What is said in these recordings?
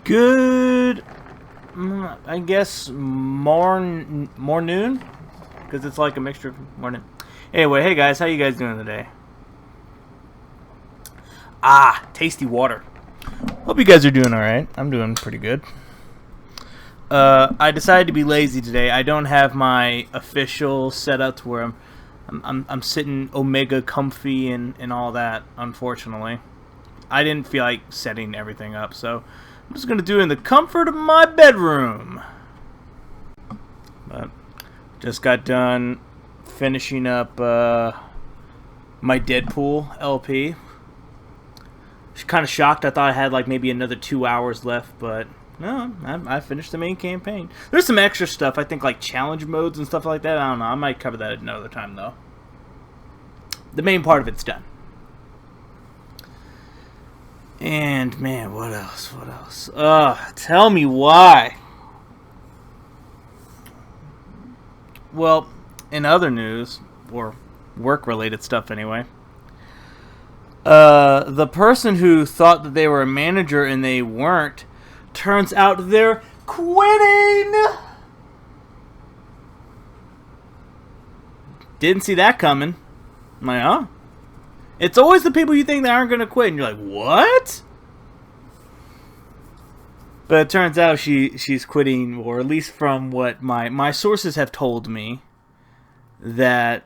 Good, I guess, more noon? Because it's like a mixture of morning. Anyway, hey guys, how you guys doing today? Tasty water. Hope you guys are doing alright. I'm doing pretty good. I decided to be lazy today. I don't have my official setup to where I'm sitting Omega comfy and all that, unfortunately. I didn't feel like setting everything up, so I'm just going to do it in the comfort of my bedroom. But just got done finishing up my Deadpool LP. Kind of shocked. I thought I had like maybe another 2 hours left, but no, I finished the main campaign. There's some extra stuff, I think, like challenge modes and stuff like that. I don't know. I might cover that another time, though. The main part of it's done. And, man, what else? What else? Tell me why. Well, in other news, or work-related stuff anyway, the person who thought that they were a manager and they weren't, turns out they're quitting! Didn't see that coming. I'm like, huh? It's always the people you think that aren't going to quit, and you're like, what? But it turns out she's quitting, or at least from what my sources have told me, that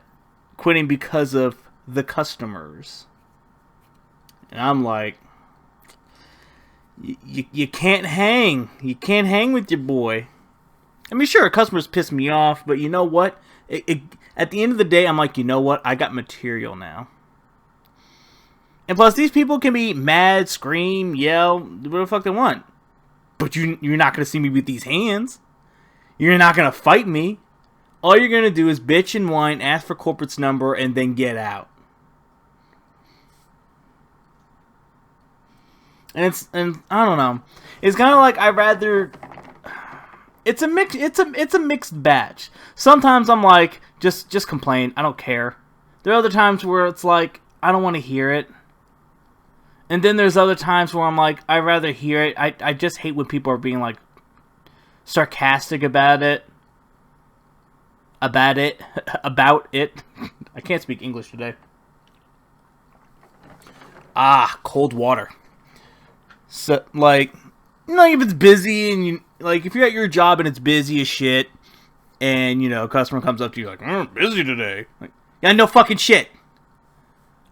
quitting because of the customers. And I'm like, you can't hang. You can't hang with your boy. I mean, sure, customers piss me off, but you know what? At the end of the day, I'm like, you know what? I got material now. And plus, these people can be mad, scream, yell, whatever the fuck they want. But you're not going to see me with these hands. You're not going to fight me. All you're going to do is bitch and whine, ask for corporate's number, and then get out. And I don't know. It's kind of like I'd rather. It's a mix. It's a mixed batch. Sometimes I'm like, just complain. I don't care. There are other times where it's like I don't want to hear it. And then there's other times where I'm like, I'd rather hear it. I just hate when people are being like sarcastic about it. About it. I can't speak English today. Cold water. So, like, you know, if it's busy and you, like, if you're at your job and it's busy as shit, and, you know, a customer comes up to you like, I'm busy today. Like, yeah, no fucking shit.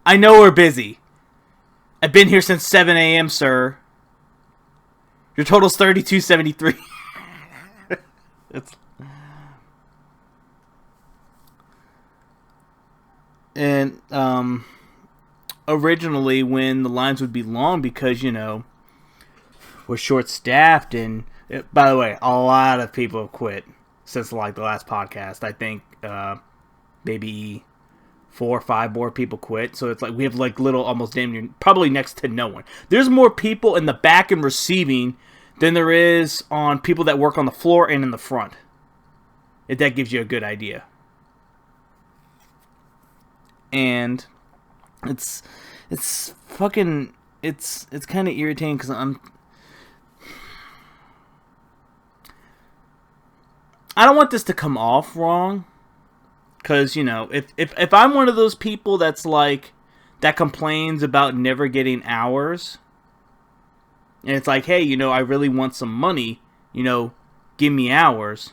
I know we're busy. I've been here since 7 a.m., sir. Your total's $32.73. And, originally when the lines would be long because, you know, we're short-staffed, and by the way, a lot of people have quit since like the last podcast. I think maybe 4 or 5 more people quit. So it's like we have like little, almost damn near, probably next to no one. There's more people in the back and receiving than there is on people that work on the floor and in the front. If that gives you a good idea. And it's fucking, it's kind of irritating because I don't want this to come off wrong, because, you know, if I'm one of those people that's like, that complains about never getting hours, and it's like, hey, you know, I really want some money, you know, give me hours,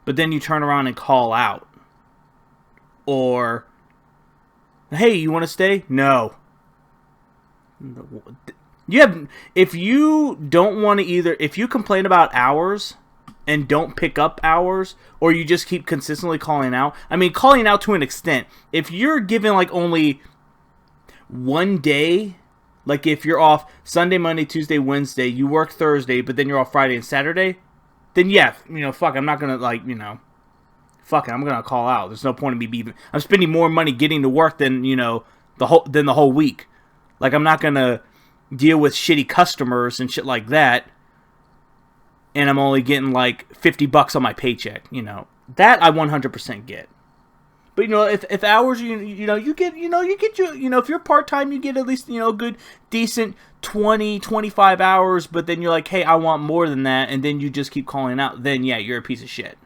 but then you turn around and call out, or, hey, you want to stay? No. If you don't want to either, if you complain about hours and don't pick up hours, or you just keep consistently calling out. I mean, calling out to an extent. If you're given like only one day, like if you're off Sunday, Monday, Tuesday, Wednesday, you work Thursday, but then you're off Friday and Saturday, then yeah, you know, fuck, I'm not gonna like, you know, fuck it, I'm gonna call out. There's no point in me being. I'm spending more money getting to work than, you know, the whole week. Like, I'm not gonna deal with shitty customers and shit like that, and I'm only getting like $50 on my paycheck, you know. That I 100% get. But if hours you get if you're part time, you get at least a good decent 20, 25 hours. But then you're like, hey, I want more than that, and then you just keep calling out. Then yeah, you're a piece of shit.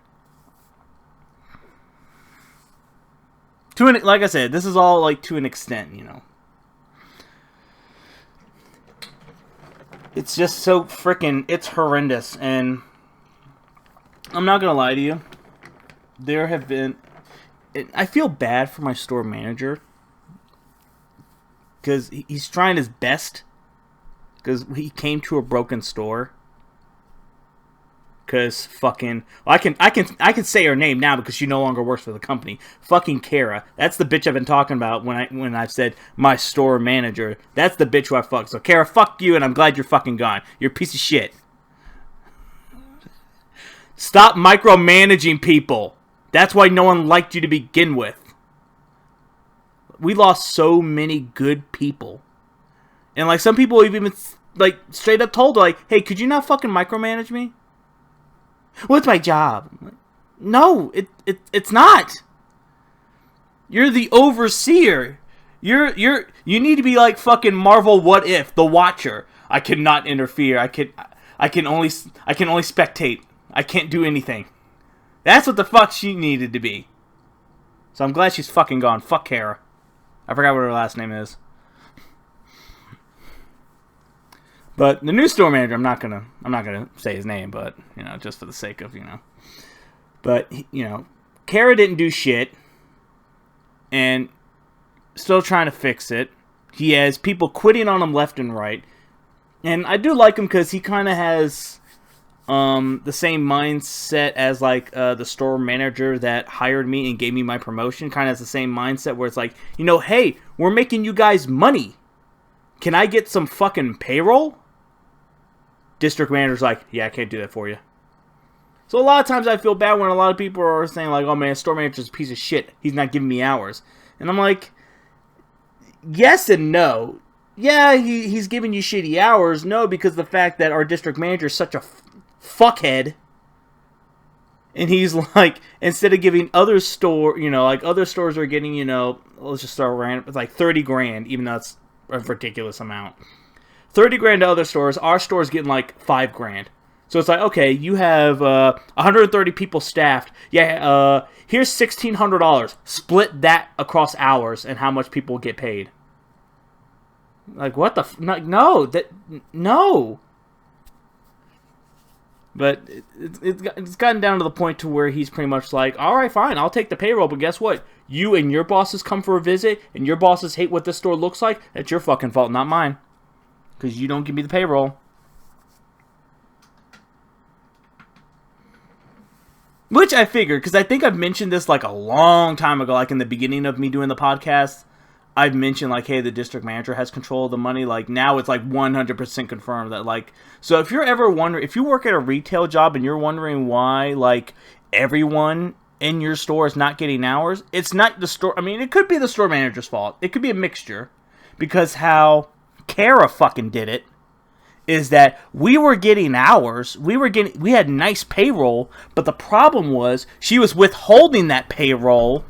Like I said, this is all like to an extent, It's just so freaking, it's horrendous, and I'm not gonna lie to you. There have been, I feel bad for my store manager, because he's trying his best, because he came to a broken store. Because fucking, I can say her name now because she no longer works for the company. Fucking Kara. That's the bitch I've been talking about when I've said my store manager. That's the bitch who I fucked. So Kara, fuck you, and I'm glad you're fucking gone. You're a piece of shit. Stop micromanaging people. That's why no one liked you to begin with. We lost so many good people. And like some people have even like straight up told her, like, hey, could you not fucking micromanage me? Well, it's my job. No, it's not. You're the overseer. You need to be like fucking Marvel What If, the Watcher. I cannot interfere. I can only spectate. I can't do anything. That's what the fuck she needed to be. So I'm glad she's fucking gone. Fuck Kara. I forgot what her last name is. But the new store manager, I'm not gonna say his name, but just for the sake of But Kara didn't do shit, and still trying to fix it. He has people quitting on him left and right, and I do like him because he kind of has the same mindset as like the store manager that hired me and gave me my promotion. Kind of has the same mindset where it's like, hey, we're making you guys money. Can I get some fucking payroll? District manager's like, yeah, I can't do that for you. So a lot of times I feel bad when a lot of people are saying like, oh man, store manager's a piece of shit. He's not giving me hours. And I'm like, yes and no. Yeah, he's giving you shitty hours. No, because the fact that our district manager is such a fuckhead. And he's like, instead of giving other other stores are getting, let's just start random, it's like 30 grand, even though it's a ridiculous amount. 30 grand to other stores. Our store's getting like 5 grand. So it's like, okay, you have 130 people staffed. Yeah, here's $1,600. Split that across hours and how much people get paid. Like, what the no. But it's gotten down to the point to where he's pretty much like, all right, fine, I'll take the payroll, but guess what? You and your bosses come for a visit, and your bosses hate what this store looks like. That's your fucking fault, not mine. Because you don't give me the payroll. Which I figured, because I think I've mentioned this like a long time ago, like in the beginning of me doing the podcast. I've mentioned like, hey, the district manager has control of the money. Like now it's like 100% confirmed that like, so if you're ever wondering, if you work at a retail job and you're wondering why like everyone in your store is not getting hours, it's not the store. I mean, it could be the store manager's fault. It could be a mixture, because how Kara fucking did it is that we were getting hours, we had nice payroll, but the problem was she was withholding that payroll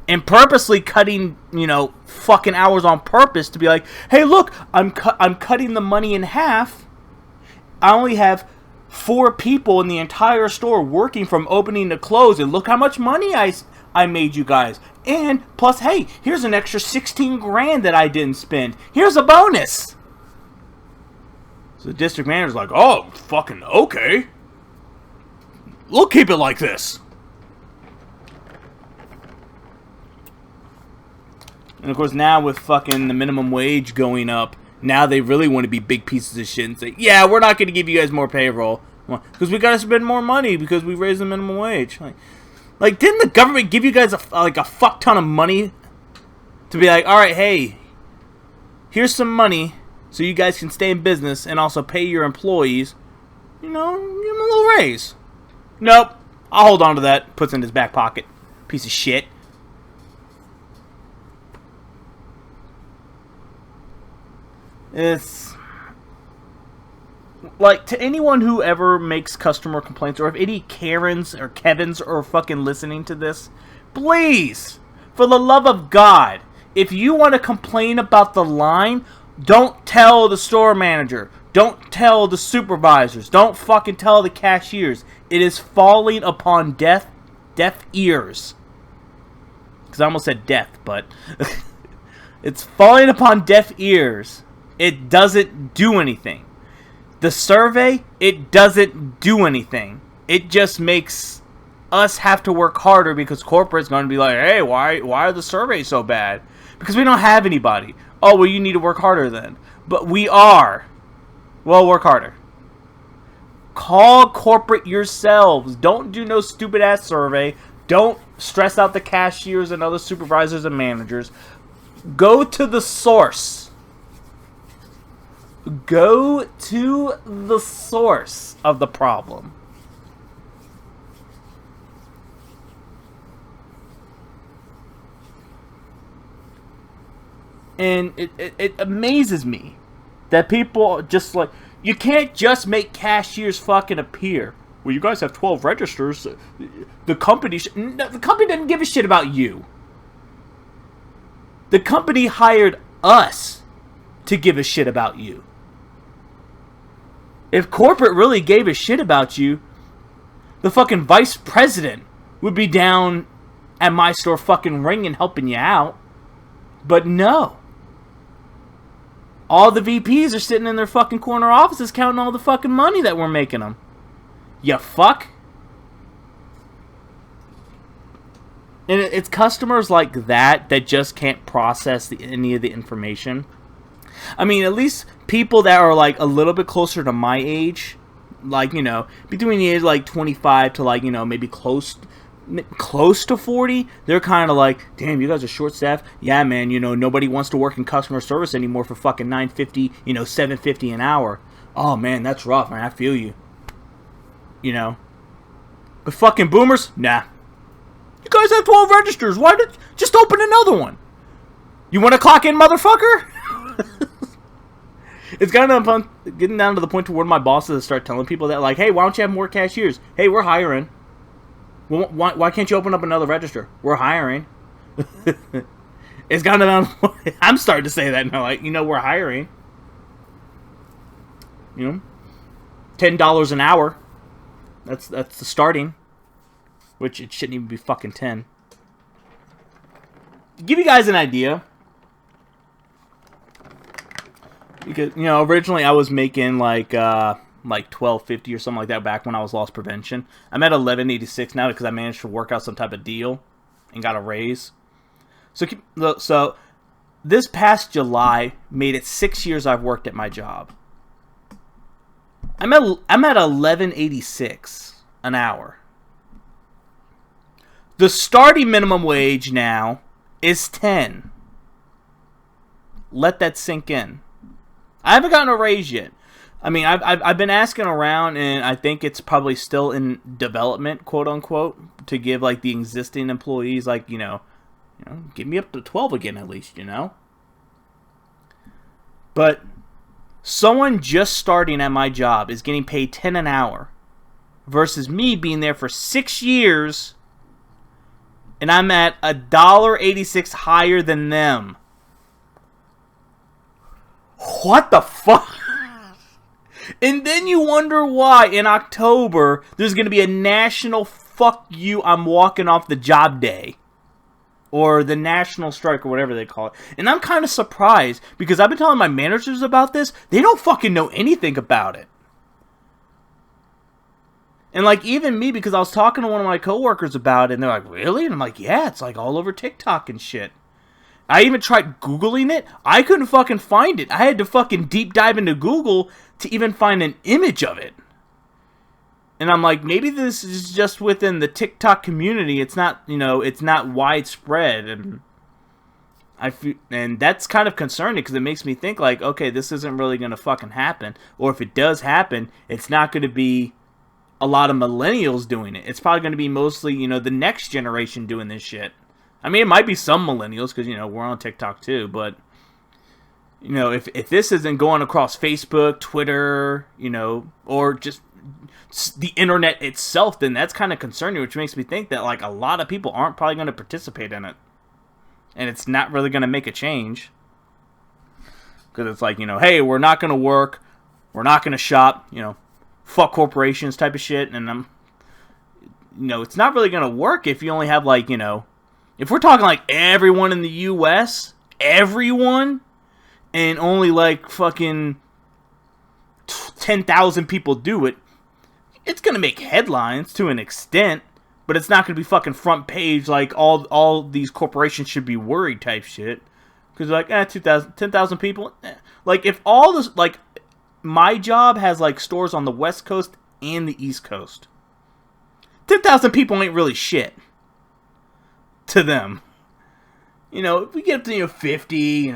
and purposely cutting, fucking hours on purpose to be like, hey, look, I'm cutting the money in half. I only have 4 people in the entire store working from opening to close, and look how much money I made you guys. And plus, hey, here's an extra 16 grand that I didn't spend. Here's a bonus. So the district manager's like, oh, fucking okay. We'll keep it like this. And of course, now with fucking the minimum wage going up, now they really want to be big pieces of shit and say, yeah, we're not going to give you guys more payroll. Because we got to spend more money because we raised the minimum wage. Like, didn't the government give you guys a fuck ton of money to be like, all right, hey, here's some money so you guys can stay in business and also pay your employees, give them a little raise. Nope. I'll hold on to that. Puts it in his back pocket. Piece of shit. It's like, to anyone who ever makes customer complaints, or if any Karens or Kevins are fucking listening to this, please For the love of God, if you want to complain about the line, don't tell the store manager. Don't tell the supervisors. Don't fucking tell the cashiers. It is falling upon deaf ears. Because I almost said death, but it's falling upon deaf ears. It doesn't do anything. The survey, it doesn't do anything. It just makes us have to work harder because corporate's going to be like, hey, why are the surveys so bad? Because we don't have anybody. Oh, well, you need to work harder then. But we are. Well, work harder. Call corporate yourselves. Don't do no stupid-ass survey. Don't stress out the cashiers and other supervisors and managers. Go to the source. Go to the source of the problem. And it amazes me that people just like, you can't just make cashiers fucking appear. Well, you guys have 12 registers. The company the company doesn't give a shit about you. The company hired us to give a shit about you. If corporate really gave a shit about you, the fucking vice president would be down at my store fucking ringing, helping you out. But no. All the VPs are sitting in their fucking corner offices counting all the fucking money that we're making them. You fuck. And it's customers like that just can't process any of the information. I mean, at least people that are like a little bit closer to my age, like, you know, between the age of like 25 to like, you know, maybe close to 40, they're kind of like, damn, you guys are short staffed. Yeah, man, you know, nobody wants to work in customer service anymore for fucking $9.50, you know, $7.50 an hour. Oh man, that's rough, man. I feel you. You know, but fucking boomers, nah. You guys have 12 registers. Why did just open another one? You want to clock in, motherfucker? It's getting down to the point to where my bosses start telling people that, like, hey, why don't you have more cashiers? Hey, we're hiring. Well, why can't you open up another register? We're hiring. It's gotten down. I'm starting to say that now. Like, you know, we're hiring. You know, $10 an hour. That's the starting. Which it shouldn't even be fucking 10. To give you guys an idea, because, you know, originally I was making like $12.50 or something like that back when I was loss prevention. I'm at $11.86 now because I managed to work out some type of deal and got a raise. So this past July made it 6 years I've worked at my job. I'm at $11.86 an hour. The starting minimum wage now is $10. Let that sink in. I haven't gotten a raise yet. I mean, I've been asking around, and I think it's probably still in development, quote unquote, to give like the existing employees, like, you know, get me up to 12 again at least, you know. But someone just starting at my job is getting paid $10 an hour, versus me being there for 6 years. And I'm at $1.86 higher than them. What the fuck? And then you wonder why in October there's going to be a national fuck you, I'm walking off the job day. Or the national strike or whatever they call it. And I'm kind of surprised because I've been telling my managers about this. They don't fucking know anything about it. And, like, even me, because I was talking to one of my coworkers about it, and they're like, really? And I'm like, yeah, it's, like, all over TikTok and shit. I even tried Googling it. I couldn't fucking find it. I had to fucking deep dive into Google to even find an image of it. And I'm like, maybe this is just within the TikTok community. It's not, you know, it's not widespread. And and that's kind of concerning because it makes me think, like, okay, this isn't really going to fucking happen. Or if it does happen, it's not going to be a lot of millennials doing it. It's probably going to be mostly, you know, the next generation doing this shit. I mean, it might be some millennials because, you know, we're on TikTok too. But, you know, if this isn't going across Facebook, Twitter, you know, or just the internet itself, then that's kind of concerning, which makes me think that, like, a lot of people aren't probably going to participate in it. and it's not really going to make a change. Because it's like, hey, we're not going to work, we're not going to shop, fuck corporations type of shit, and it's not really going to work if you only have, like, if we're talking, like, everyone in the U.S., everyone, and only, like, fucking 10,000 people do it, it's going to make headlines to an extent, but it's not going to be fucking front page, like, all these corporations should be worried type shit. Because, like, 10,000 people. Like, if all this, like, my job has, like, stores on the West Coast and the East Coast. 10,000 people ain't really shit to them. If we get up to, 50,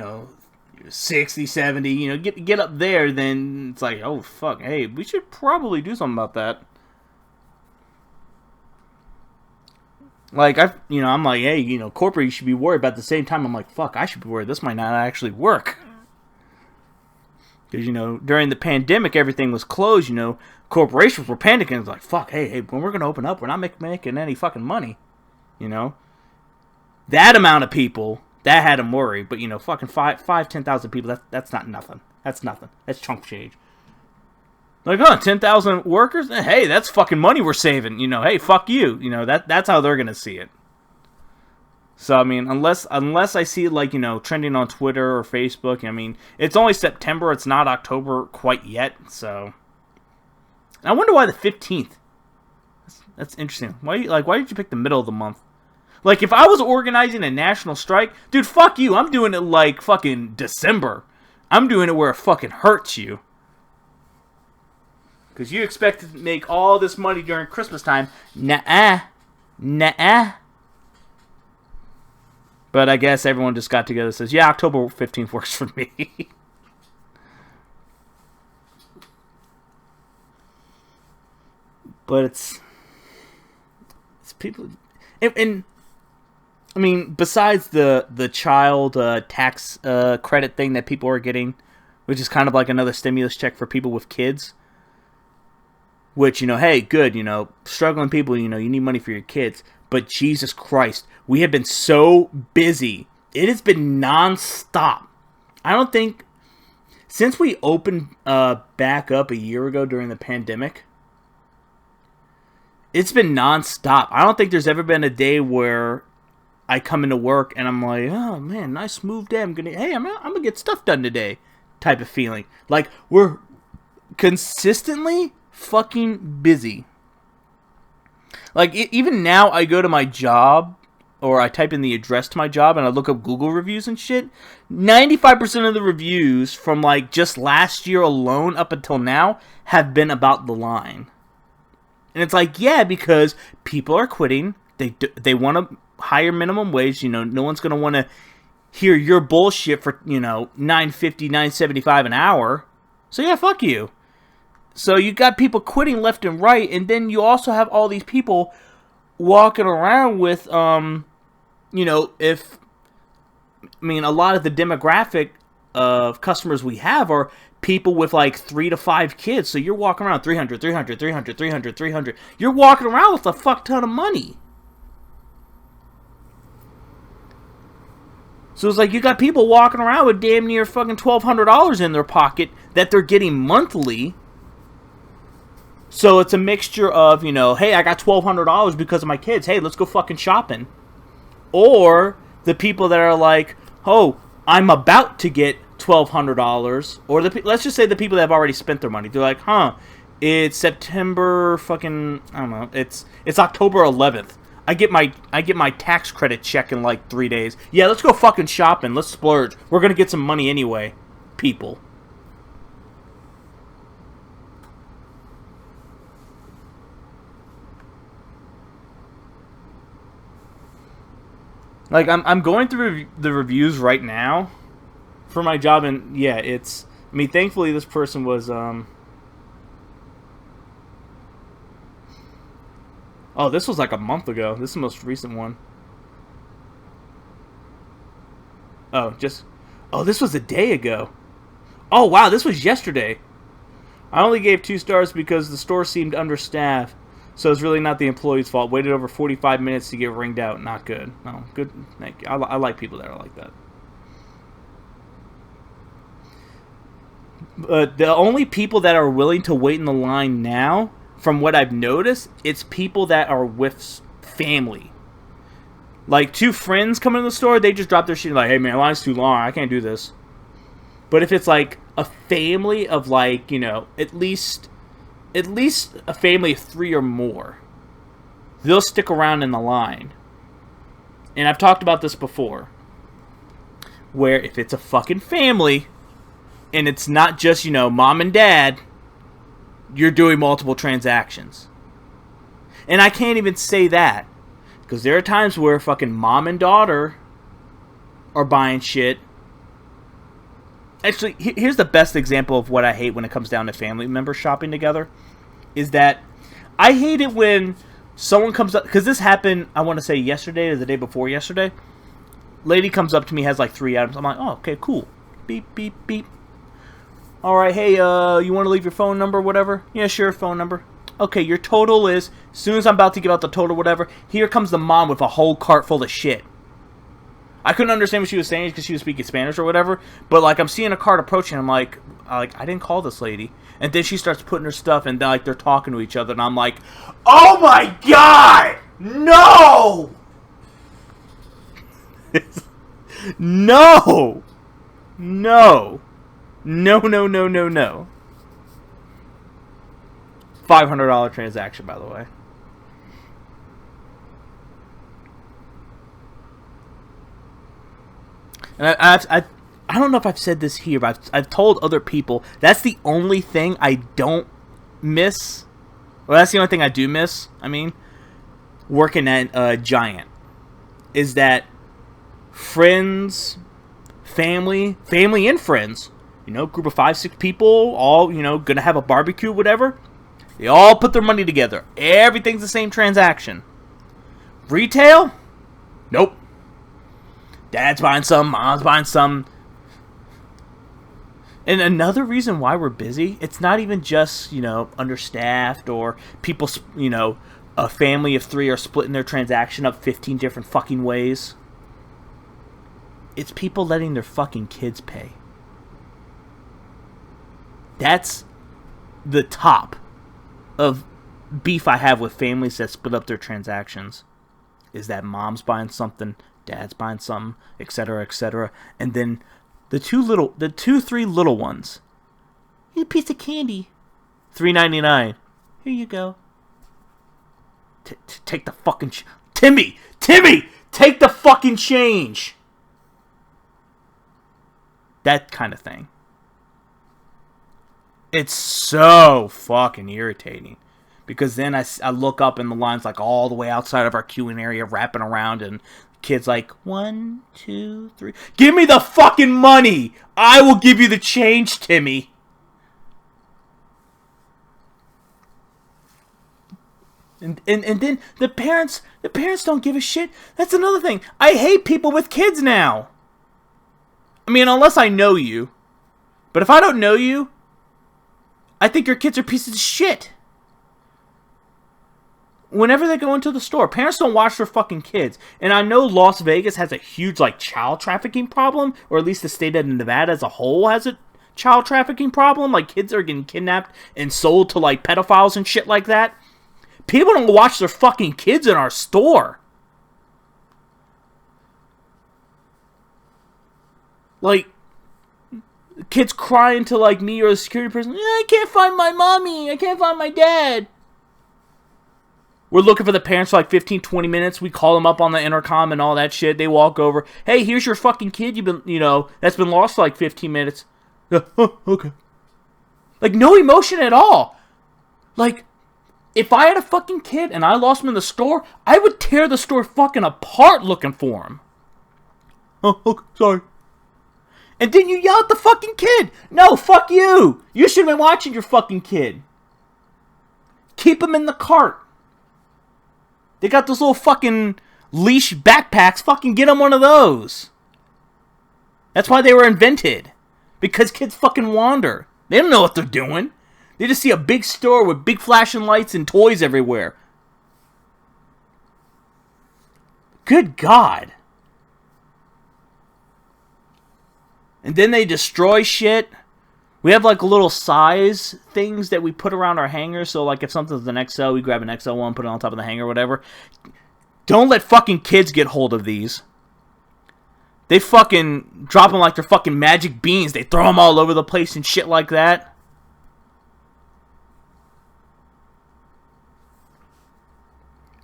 60, 70, get up there, then it's like, oh, fuck, hey, we should probably do something about that. Like, I'm like, hey, corporate, you should be worried, but at the same time, I'm like, fuck, I should be worried. This might not actually work. Because, during the pandemic, everything was closed, corporations were panicking. It's like, fuck, hey, when we're going to open up, we're not making any fucking money, That amount of people, that had them worried, but, fucking 10,000 people, that's not nothing. That's nothing. That's chunk change. Like, 10,000 workers? Hey, that's fucking money we're saving. Hey, fuck you. That's how they're gonna see it. So, I mean, unless I see it, like, trending on Twitter or Facebook, I mean, it's only September, it's not October quite yet, so. I wonder why the 15th. That's interesting. Why did you pick the middle of the month? Like, if I was organizing a national strike, dude, fuck you. I'm doing it like fucking December. I'm doing it where it fucking hurts you. Because you expect to make all this money during Christmas time. Nuh-uh. But I guess everyone just got together and says, yeah, October 15th works for me. But it's people... And I mean, besides the child tax credit thing that people are getting, which is kind of like another stimulus check for people with kids... Which, hey, good, struggling people, you need money for your kids. But Jesus Christ, we have been so busy. It has been nonstop. I don't think, since we opened back up a year ago during the pandemic, it's been nonstop. I don't think there's ever been a day where I come into work and I'm like, oh man, nice smooth day. I'm gonna get stuff done today type of feeling. Like, we're consistently fucking busy. Like, even now I go to my job, or I type in the address to my job and I look up Google reviews and shit. 95% of the reviews from, like, just last year alone up until now have been about the line. And it's like, yeah, because people are quitting. They want a higher minimum wage. No one's going to want to hear your bullshit for, $9.50, $9.75 an hour. So yeah, fuck you. So you got people quitting left and right, and then you also have all these people walking around with, a lot of the demographic of customers we have are people with like 3 to 5 kids. So you're walking around 300, 300, 300, 300, 300. You're walking around with a fuck ton of money. So it's like you got people walking around with damn near fucking $1,200 in their pocket that they're getting monthly. So it's a mixture of, hey, I got $1,200 because of my kids. Hey, let's go fucking shopping. Or the people that are like, oh, I'm about to get $1,200. Or let's just say the people that have already spent their money. They're like, it's September fucking, I don't know, it's October 11th. I get my tax credit check in like 3 days. Yeah, let's go fucking shopping. Let's splurge. We're gonna get some money anyway, people. Like, I'm going through the reviews right now for my job, and yeah, thankfully this person was, oh, this was like a month ago. This is the most recent one. This was a day ago. Oh, wow, this was yesterday. I only gave 2 stars because the store seemed understaffed. So it's really not the employee's fault. Waited over 45 minutes to get ringed out. Not good. No, good. Thank you. I like people that are like that. But the only people that are willing to wait in the line now, from what I've noticed, it's people that are with family. Like, two friends come in the store, they just drop their shit like, hey man, line's too long, I can't do this. But if it's like a family of like, you know, at least a family of 3 or more, they'll stick around in the line. And I've talked about this before, where if it's a fucking family, and it's not just, you know, mom and dad, you're doing multiple transactions. And I can't even say that, because there are times where fucking mom and daughter are buying shit. Actually, here's the best example of what I hate when it comes down to family members shopping together. Is that I hate it when someone comes up, because this happened, I want to say yesterday or the day before yesterday. Lady comes up to me, has like 3 items. I'm like, oh, okay, cool. Beep, beep, beep. Alright, hey, you want to leave your phone number, whatever? Yeah, sure, phone number. Okay, your total is, as soon as I'm about to give out the total, whatever, here comes the mom with a whole cart full of shit. I couldn't understand what she was saying because she was speaking Spanish or whatever, but like I'm seeing a cart approaching, I'm like, I didn't call this lady. And then she starts putting her stuff and like they're talking to each other, and I'm like, oh my god! No! No! No! No, no, no, no, no. $500 transaction, by the way. And I don't know if I've said this here, but I've told other people that's the only thing I don't miss. Well, that's the only thing I do miss. I mean, working at Giant, is that friends, family and friends. You know, group of 5, 6 people, all, you know, gonna have a barbecue, whatever. They all put their money together. Everything's the same transaction. Retail? Nope. Dad's buying some, mom's buying some. And another reason why we're busy, it's not even just, you know, understaffed or people, you know, a family of 3 are splitting their transaction up 15 different fucking ways. It's people letting their fucking kids pay. That's the top of beef I have with families that split up their transactions. Is that mom's buying something, dad's buying something, etc., etc. And then the 3 little ones. Here's a piece of candy. $3.99. Here you go. Take the fucking... Timmy! Take the fucking change! That kind of thing. It's so fucking irritating. Because then I look up and the line's like all the way outside of our queuing area wrapping around, and kids like, 1, 2, 3. Give me the fucking money! I will give you the change, Timmy! And then the parents don't give a shit. That's another thing. I hate people with kids now. I mean, unless I know you. But if I don't know you, I think your kids are pieces of shit. Whenever they go into the store, parents don't watch their fucking kids. And I know Las Vegas has a huge, like, child trafficking problem. Or at least the state of Nevada as a whole has a child trafficking problem. Like, kids are getting kidnapped and sold to, like, pedophiles and shit like that. People don't watch their fucking kids in our store. Like, kids crying to, like, me or the security person, I can't find my mommy, I can't find my dad. We're looking for the parents for like 15, 20 minutes. We call them up on the intercom and all that shit. They walk over. Hey, here's your fucking kid that's been lost for like 15 minutes. Okay. Like, no emotion at all. Like, if I had a fucking kid and I lost him in the store, I would tear the store fucking apart looking for him. Oh, okay, sorry. And then you yell at the fucking kid. No, fuck you. You should have been watching your fucking kid. Keep him in the cart. They got those little fucking leash backpacks. Fucking get them one of those. That's why they were invented. Because kids fucking wander. They don't know what they're doing. They just see a big store with big flashing lights and toys everywhere. Good God. And then they destroy shit. We have like little size things that we put around our hangers. So like if something's an XL, we grab an XL one, put it on top of the hanger or whatever. Don't let fucking kids get hold of these. They fucking drop them like they're fucking magic beans. They throw them all over the place and shit like that.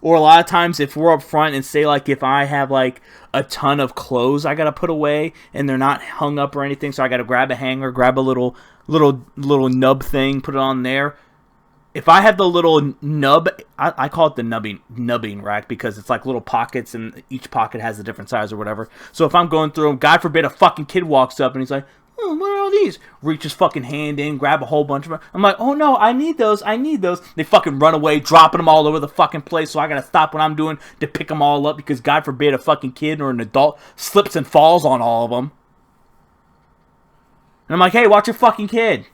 Or a lot of times if we're up front and say like if I have like a ton of clothes I gotta put away and they're not hung up or anything, so I gotta grab a hanger, grab a little nub thing, put it on there. If I have the little nub, I call it the nubbing rack because it's like little pockets and each pocket has a different size or whatever. So if I'm going through them, God forbid a fucking kid walks up and he's like, oh, what are all these? Reach his fucking hand in, grab a whole bunch of them. I'm like, oh no, I need those. They fucking run away, dropping them all over the fucking place. So I gotta stop what I'm doing to pick them all up because God forbid a fucking kid or an adult slips and falls on all of them. And I'm like, hey, watch your fucking kid.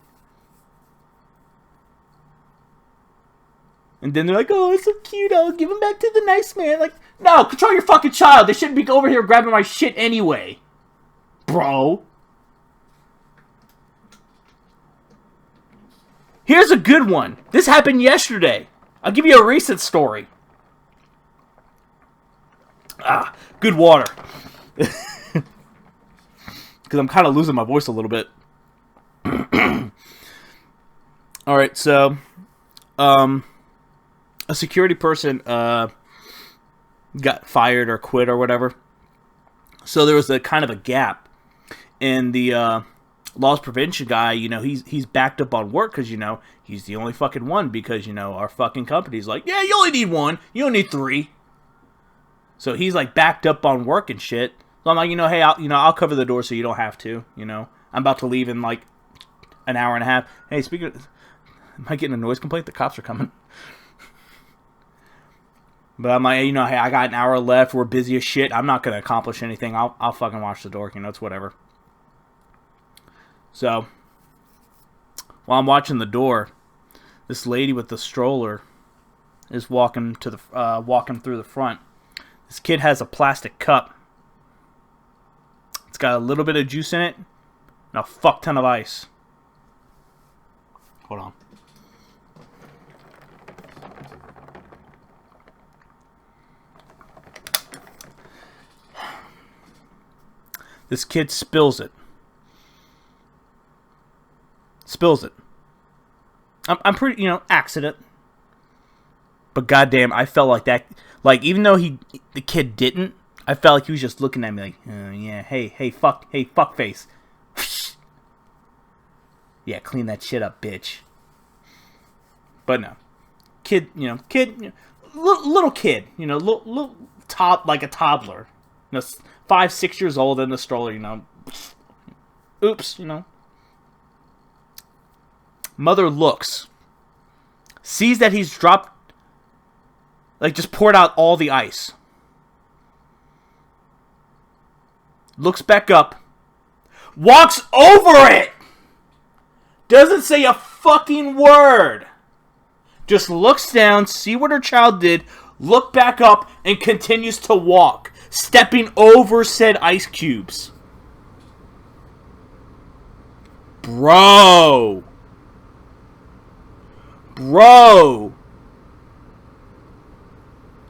And then they're like, oh, it's so cute. I'll give him back to the nice man. Like, no, control your fucking child. They shouldn't be over here grabbing my shit anyway. Bro. Here's a good one. This happened yesterday. I'll give you a recent story. Good water. Because I'm kind of losing my voice a little bit. Alright, so... a security person got fired or quit or whatever. So there was a kind of a gap. And the loss prevention guy, you know, he's backed up on work because, you know, he's the only fucking one because, you know, our fucking company's like, yeah, you only need one. You don't need three. So he's like backed up on work and shit. So I'm like, you know, hey, I'll cover the door so you don't have to, you know. I'm about to leave in like an hour and a half. Hey, speaking of, am I getting a noise complaint? The cops are coming. But I'm like, you know, hey, I got an hour left. We're busy as shit. I'm not going to accomplish anything. I'll fucking watch the door. You know, it's whatever. So, while I'm watching the door, this lady with the stroller is walking through the front. This kid has a plastic cup. It's got a little bit of juice in it and a fuck ton of ice. Hold on. This kid spills it. I'm pretty, you know, accident. But goddamn, I felt like that. Like, even though the kid didn't, I felt like he was just looking at me like, oh, yeah, hey, fuck face. Yeah, clean that shit up, bitch. But no. Kid, little kid, you know, little like a toddler. You know, 5-6 years old in the stroller, you know. Oops, you know. Mother looks. Sees that he's dropped, like just poured out all the ice. Looks back up. Walks over it! Doesn't say a fucking word. Just looks down, see what her child did, look back up, and continues to walk, stepping over said ice cubes. Bro.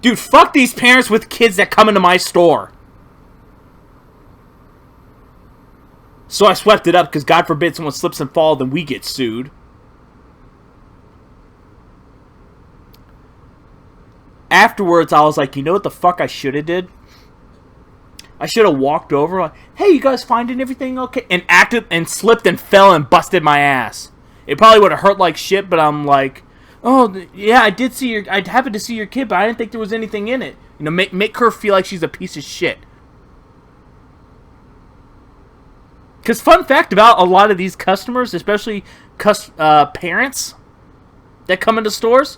Dude, fuck these parents with kids that come into my store. So I swept it up because God forbid someone slips and falls, then we get sued. Afterwards, I was like, you know what the fuck I should have did? I should have walked over, like, hey, you guys finding everything okay? And acted and slipped and fell and busted my ass. It probably would have hurt like shit, but I'm like, oh, yeah, I happened to see your kid, but I didn't think there was anything in it. You know, make her feel like she's a piece of shit. Because fun fact about a lot of these customers, especially parents that come into stores,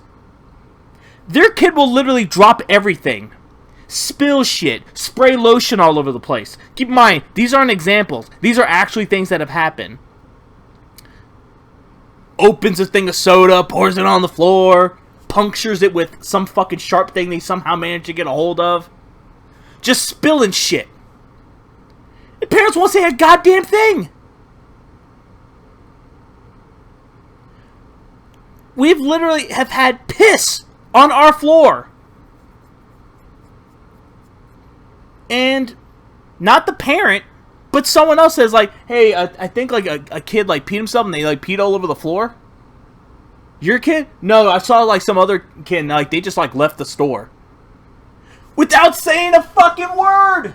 their kid will literally drop everything. Spill shit. Spray lotion all over the place. Keep in mind, these aren't examples. These are actually things that have happened. Opens a thing of soda, pours it on the floor, punctures it with some fucking sharp thing they somehow managed to get a hold of. just spilling shit. The parents won't say a goddamn thing. We've literally have had piss on our floor. And not the parent, but someone else says, like, hey, I think, like, a kid, like, peed himself and they, like, peed all over the floor. Your kid? No, I saw, like, some other kid and, like, they just, like, left the store. Without saying a fucking word!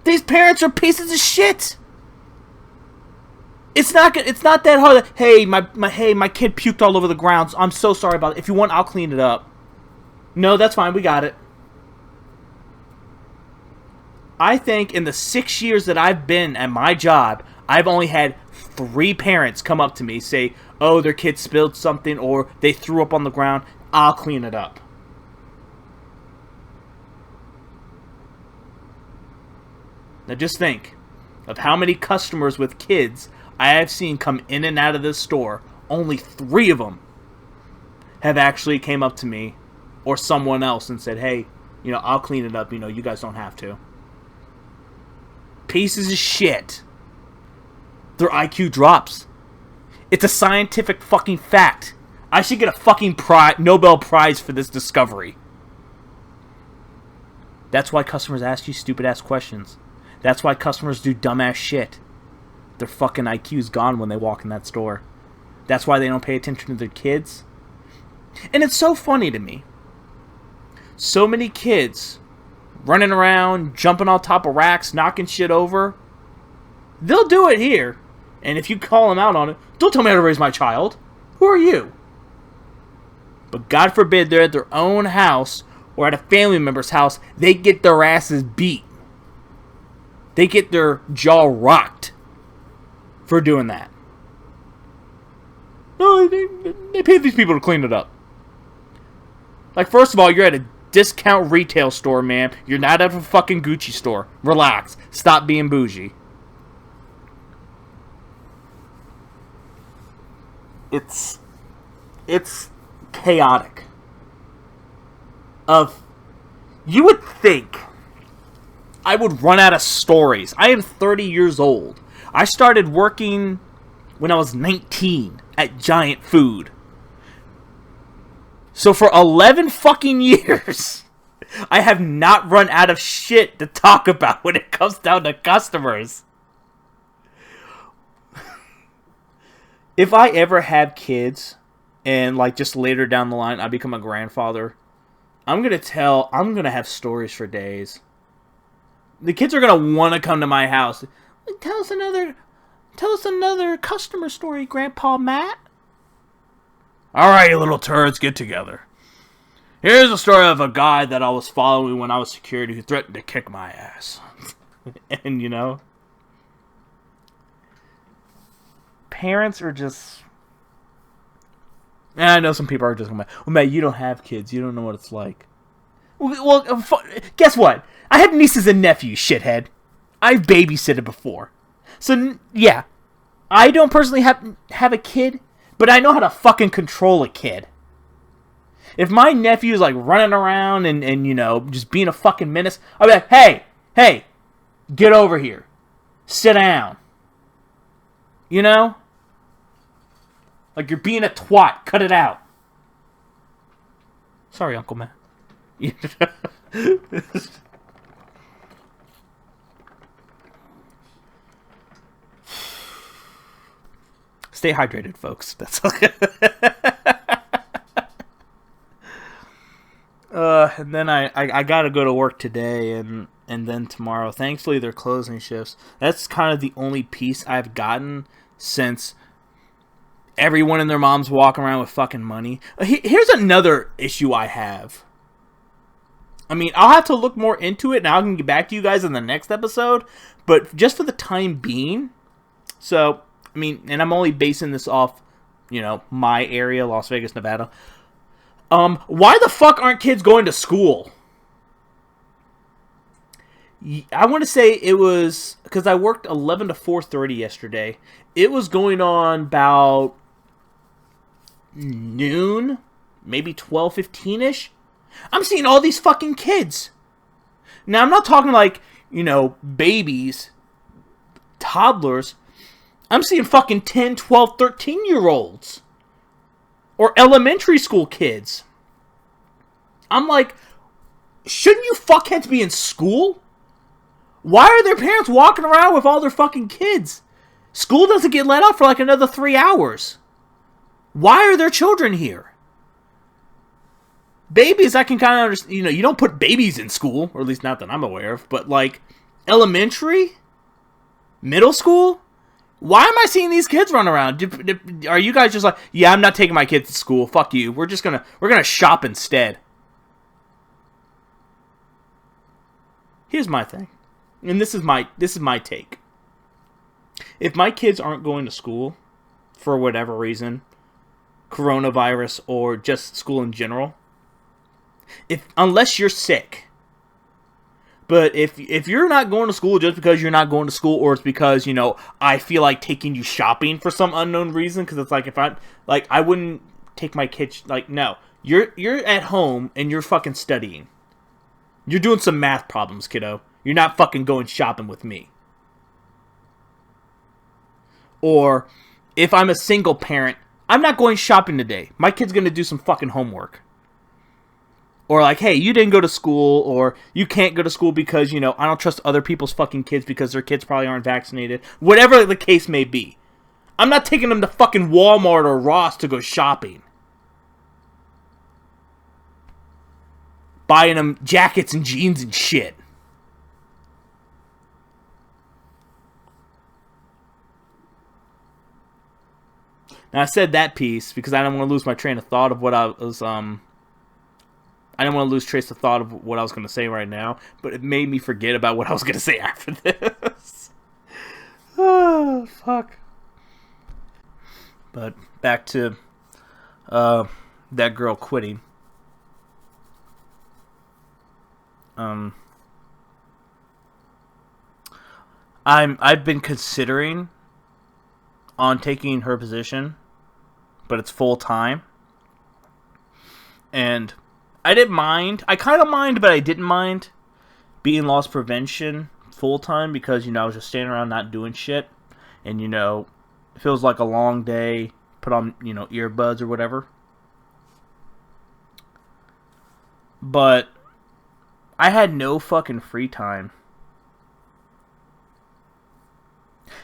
These parents are pieces of shit! It's not that hard. Hey, my kid puked all over the grounds. I'm so sorry about it. If you want, I'll clean it up. No, that's fine. We got it. I think in the 6 years that I've been at my job, I've only had 3 parents come up to me, say, oh, their kid spilled something or they threw up on the ground. I'll clean it up. Now just think of how many customers with kids I have seen come in and out of this store. Only 3 of them have actually came up to me or someone else and said, hey, you know, I'll clean it up. You know, you guys don't have to. Pieces of shit. Their IQ drops. It's a scientific fucking fact. I should get a fucking Nobel Prize for this discovery. That's why customers ask you stupid ass questions. That's why customers do dumbass shit. Their fucking IQ's gone when they walk in that store. That's why they don't pay attention to their kids. And it's so funny to me. So many kids running around, jumping on top of racks, knocking shit over. They'll do it here. And if you call them out on it, don't tell me how to raise my child. Who are you? But God forbid they're at their own house or at a family member's house, they get their asses beat. They get their jaw rocked for doing that. No, they paid these people to clean it up. Like, first of all, you're at a discount retail store, man. You're not at a fucking Gucci store. Relax. Stop being bougie. It's chaotic. You would think I would run out of stories. I am 30 years old. I started working when I was 19 at Giant Food. So for 11 fucking years, I have not run out of shit to talk about when it comes down to customers. If I ever have kids, and like just later down the line I become a grandfather, I'm gonna have stories for days. The kids are gonna want to come to my house. Tell us another customer story, Grandpa Matt. Alright, you little turds, get together. Here's a story of a guy that I was following when I was security who threatened to kick my ass. And, you know, parents are just... And I know some people are just going, well, Matt, you don't have kids. You don't know what it's like. Well, guess what? I have nieces and nephews, shithead. I've babysitted before. So, yeah. I don't personally have a kid, but I know how to fucking control a kid. If my nephew's like running around and you know, just being a fucking menace, I'll be like, hey, get over here. Sit down. You know? Like you're being a twat. Cut it out. Sorry, Uncle Matt. Stay hydrated, folks. That's okay. And then I gotta go to work today and then tomorrow. Thankfully, they're closing shifts. That's kind of the only peace I've gotten since everyone and their moms walking around with fucking money. Here's another issue I have. I mean, I'll have to look more into it, and I can get back to you guys in the next episode. But just for the time being, so, I mean, and I'm only basing this off, you know, my area, Las Vegas, Nevada. Why the fuck aren't kids going to school? I want to say it was, because I worked 11 to 4:30 yesterday. It was going on about noon, maybe 12:15-ish. I'm seeing all these fucking kids. Now, I'm not talking like, babies, toddlers. I'm seeing fucking 10, 12, 13-year-olds. Or elementary school kids. I'm like, shouldn't you fuckheads be in school? Why are their parents walking around with all their fucking kids? School doesn't get let out for like another 3 hours. Why are their children here? Babies, I can kind of understand. You don't put babies in school, or at least not that I'm aware of. But like elementary, middle school, why am I seeing these kids run around? Are you guys just like, yeah, I'm not taking my kids to school. Fuck you. We're gonna shop instead. Here's my thing, and this is my take. If my kids aren't going to school for whatever reason, coronavirus or just school in general, unless you're sick. But if you're not going to school just because you're not going to school, or it's because, I feel like taking you shopping for some unknown reason, because it's like, I wouldn't take my kids, no. You're at home and you're fucking studying. You're doing some math problems, kiddo. You're not fucking going shopping with me. Or, if I'm a single parent, I'm not going shopping today. My kid's gonna do some fucking homework. Or like, hey, you didn't go to school, or you can't go to school because, I don't trust other people's fucking kids because their kids probably aren't vaccinated. Whatever the case may be. I'm not taking them to fucking Walmart or Ross to go shopping. Buying them jackets and jeans and shit. Now, I said that piece because I don't want to lose my train of thought of what I was, I didn't want to lose trace of thought of what I was going to say right now, but it made me forget about what I was going to say after this. Oh, fuck. But back to that girl quitting. I've been considering on taking her position, but it's full time. And I didn't mind. I kind of mind, but I didn't mind being loss prevention full time because, I was just standing around not doing shit. And, it feels like a long day. Put on, earbuds or whatever. But I had no fucking free time.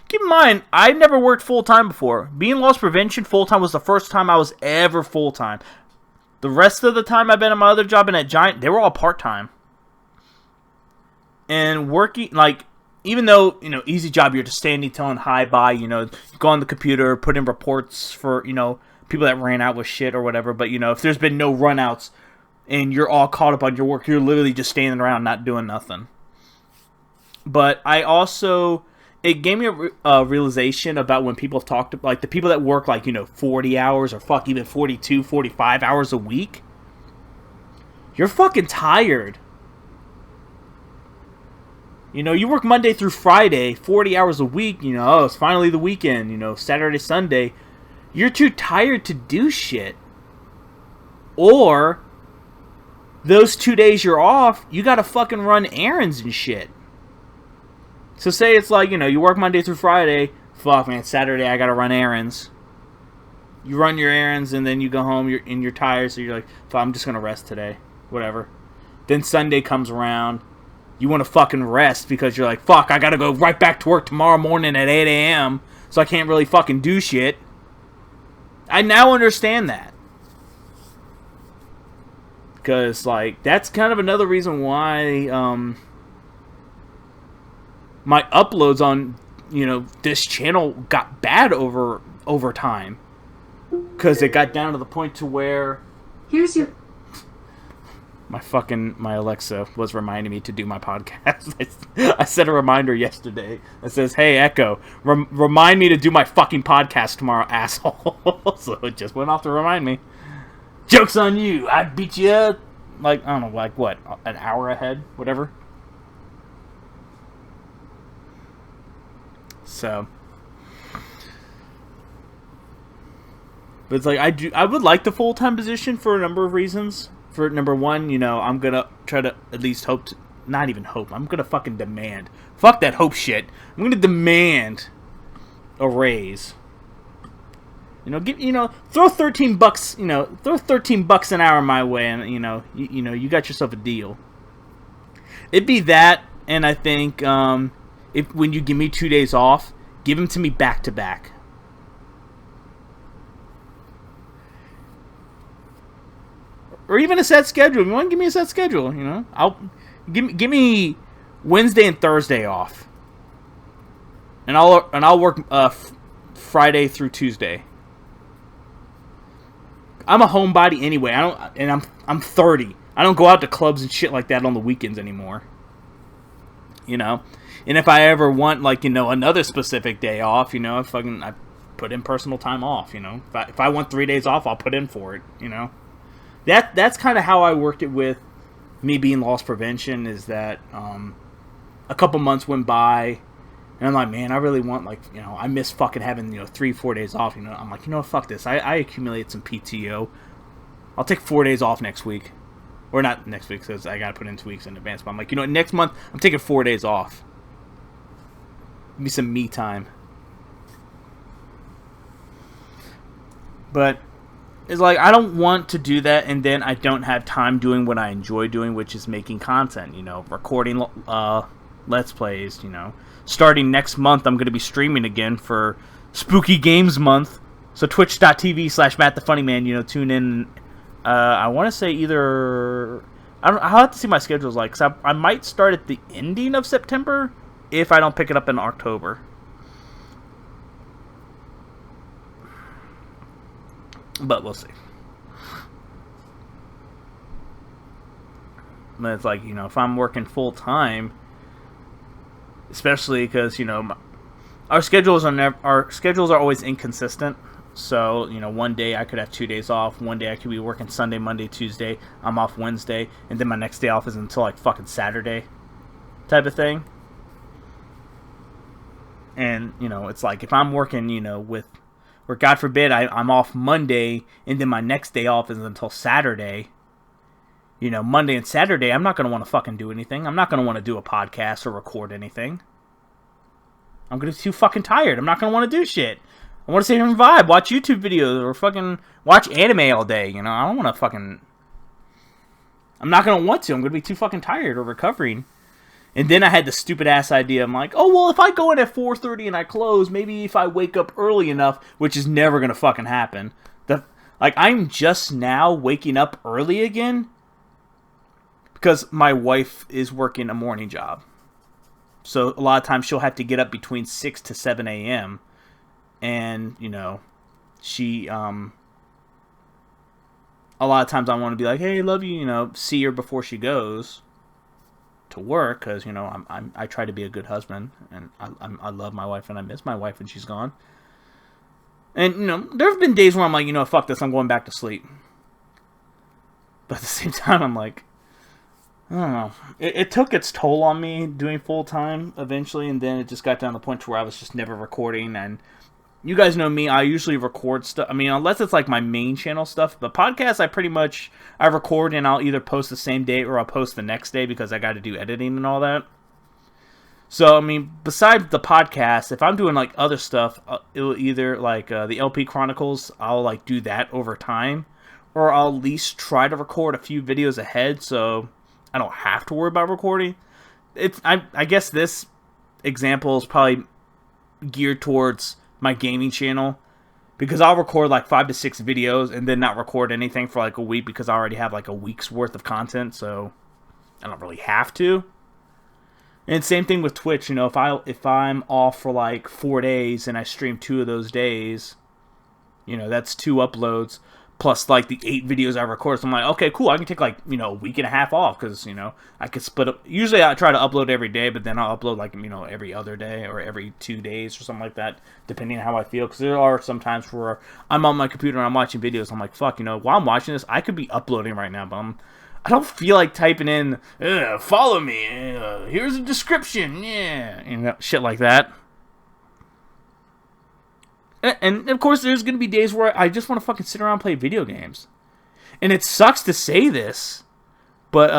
Keep in mind, I've never worked full-time before. Being loss prevention full-time was the first time I was ever full-time. The rest of the time I've been at my other job and at Giant, they were all part-time. And working, even though, easy job, you're just standing, telling hi, bye, go on the computer, put in reports for, people that ran out with shit or whatever. But, if there's been no run-outs and you're all caught up on your work, you're literally just standing around not doing nothing. But I also... It gave me a realization about when people have talked, the people that work 40 hours or even 42, 45 hours a week. You're fucking tired. You work Monday through Friday, 40 hours a week, it's finally the weekend, Saturday, Sunday. You're too tired to do shit. Or, those 2 days you're off, you gotta fucking run errands and shit. So say it's you work Monday through Friday. Fuck, man, Saturday I gotta run errands. You run your errands and then you go home and you're tired, so you're like, fuck, I'm just gonna rest today. Whatever. Then Sunday comes around. You want to fucking rest because you're like, fuck, I gotta go right back to work tomorrow morning at 8 a.m. So I can't really fucking do shit. I now understand that. Because, that's kind of another reason why, my uploads on, this channel got bad over time. Because it got down to the point to where... Here's your... My Alexa was reminding me to do my podcast. I set a reminder yesterday that says, hey, Echo, remind me to do my fucking podcast tomorrow, asshole. So it just went off to remind me. Joke's on you. I beat you, I don't know, what, an hour ahead? Whatever. So, but it's I would like the full-time position for a number of reasons. for number one, I'm gonna try to at least hope to, not even hope. I'm gonna fucking demand. Fuck that hope shit. I'm gonna demand a raise. Throw $13. Throw $13 an hour my way, and you got yourself a deal. It'd be that, and I think if when you give me 2 days off, give them to me back to back. Or even a set schedule. If you want to give me a set schedule, I'll give me Wednesday and Thursday off, and I'll work Friday through Tuesday. I'm a homebody anyway. I'm 30. I don't go out to clubs and shit like that on the weekends anymore. And if I ever want another specific day off, I put in personal time off. If I want 3 days off, I'll put in for it. That's kind of how I worked it with me being loss prevention. Is that a couple months went by, and I'm like, man, I really want I miss fucking having 3-4 days off. I'm like, fuck this. I accumulate some PTO. I'll take 4 days off next week, or not next week because I gotta put in 2 weeks in advance. But I'm like, next month I'm taking 4 days off. Give me some me time. But it's like I don't want to do that, and then I don't have time doing what I enjoy doing, which is making content. Recording Let's Plays. Starting next month, I'm going to be streaming again for Spooky Games Month. So twitch.tv/MattTheFunnyMan, tune in. I want to say either... I'll have to see my schedule's like. Cause I might start at the ending of September if I don't pick it up in October. But we'll see. But it's like, if I'm working full-time... Especially because our schedules are always inconsistent. So one day I could have 2 days off. One day I could be working Sunday, Monday, Tuesday. I'm off Wednesday, and then my next day off is until fucking Saturday, type of thing. And it's like if I'm working with, or God forbid I'm off Monday, and then my next day off is until Saturday. Monday and Saturday, I'm not going to want to fucking do anything. I'm not going to want to do a podcast or record anything. I'm going to be too fucking tired. I'm not going to want to do shit. I want to sit here and vibe, watch YouTube videos, or fucking watch anime all day. I don't want to fucking... I'm not going to want to. I'm going to be too fucking tired or recovering. And then I had the stupid-ass idea. I'm like, oh, well, if I go in at 4:30 and I close, maybe if I wake up early enough, which is never going to fucking happen. I'm just now waking up early again because my wife is working a morning job. So a lot of times she'll have to get up between 6 to 7 a.m. And, she, a lot of times I want to be like, hey, love you, see her before she goes to work. Because, I try to be a good husband. And I love my wife and I miss my wife when she's gone. And, there have been days where I'm like, fuck this, I'm going back to sleep. But at the same time, I'm like, I don't know. It took its toll on me doing full-time eventually, and then it just got down to the point where I was just never recording. And you guys know me, I usually record stuff. I mean, unless it's like my main channel stuff. But podcasts, I record and I'll either post the same day or I'll post the next day because I got to do editing and all that. So, I mean, besides the podcast, if I'm doing, other stuff, it will either, the LP Chronicles, I'll, do that over time. Or I'll at least try to record a few videos ahead so I don't have to worry about recording. I guess this example is probably geared towards my gaming channel. Because I'll record, 5 to 6 videos and then not record anything for, a week because I already have, a week's worth of content. So, I don't really have to. And same thing with Twitch, if I'm off for 4 days and I stream 2 of those days, that's 2 uploads plus the 8 videos I record. So I'm like, okay, cool, I can take a week and a half off because, I could split up. Usually I try to upload every day, but then I'll upload every other day or every 2 days or something like that, depending on how I feel. Because there are some times where I'm on my computer and I'm watching videos. I'm like, fuck, while I'm watching this, I could be uploading right now, but I don't feel like typing in, follow me, here's a description, yeah, shit like that. And of course, there's going to be days where I just want to fucking sit around and play video games. And it sucks to say this, but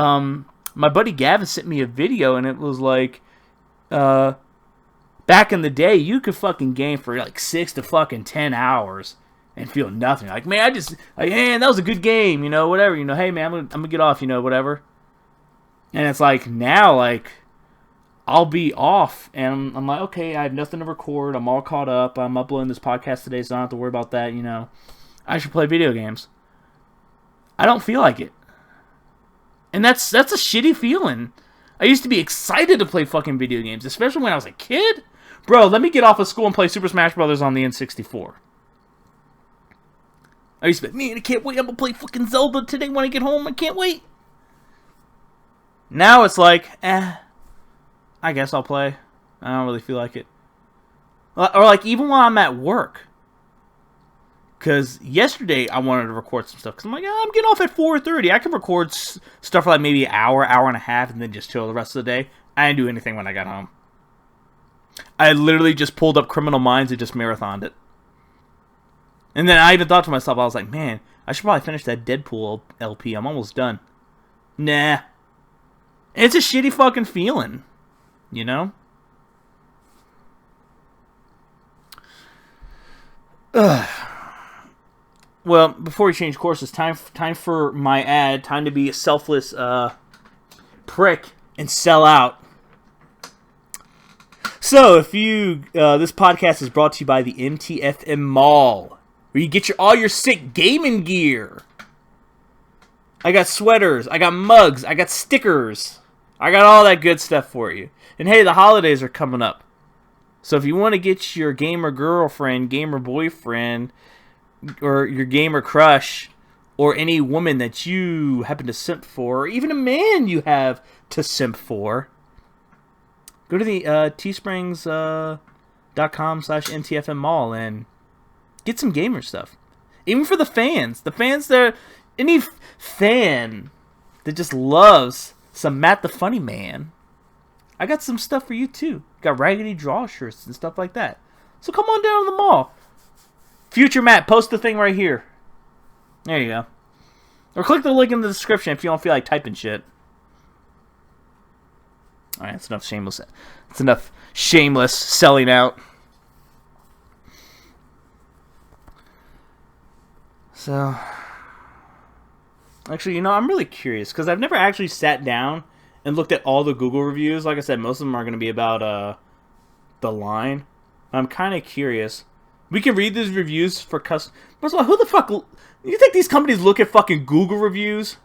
my buddy Gavin sent me a video, and it was like, back in the day, you could fucking game for like 6 to fucking 10 hours and feel nothing. Like, man, man, that was a good game, whatever, hey, man, I'm gonna get off, whatever. And it's like, now, like, I'll be off, and I'm like, okay, I have nothing to record, I'm all caught up, I'm uploading this podcast today, so I don't have to worry about that, I should play video games. I don't feel like it. And that's a shitty feeling. I used to be excited to play fucking video games, especially when I was a kid. Bro, let me get off of school and play Super Smash Bros. On the N64. I used to be, man, I can't wait, I'm gonna play fucking Zelda today when I get home, I can't wait. Now it's like, I guess I'll play. I don't really feel like it. Or like, even while I'm at work. Because yesterday I wanted to record some stuff. Because I'm like, I'm getting off at 4:30. I can record stuff for like maybe an hour and a half, and then just chill the rest of the day. I didn't do anything when I got home. I literally just pulled up Criminal Minds and just marathoned it. And then I even thought to myself, I was like, man, I should probably finish that Deadpool LP. I'm almost done. Nah. It's a shitty fucking feeling. Ugh. Well, before we change courses, time for my ad. Time to be a selfless prick and sell out. So, if this podcast is brought to you by the MTFM Mall, where you get all your sick gaming gear. I got sweaters, I got mugs, I got stickers, I got all that good stuff for you. And hey, the holidays are coming up. So if you want to get your gamer girlfriend, gamer boyfriend, or your gamer crush, or any woman that you happen to simp for, or even a man you have to simp for, go to the teesprings.com/MTFM Mall and get some gamer stuff. Even for the fans. The fans that... Any fan that just loves some Matt the Funny Man, I got some stuff for you too. Got Raggedy Draw shirts and stuff like that. So come on down to the mall. Future Matt, post the thing right here. There you go. Or click the link in the description if you don't feel like typing shit. Alright, that's enough shameless. That's enough shameless selling out. So, actually, I'm really curious because I've never actually sat down and looked at all the Google reviews. Like I said, most of them are going to be about the line. I'm kind of curious. We can read these reviews for customers. First of all, who the fuck... You think these companies look at fucking Google reviews?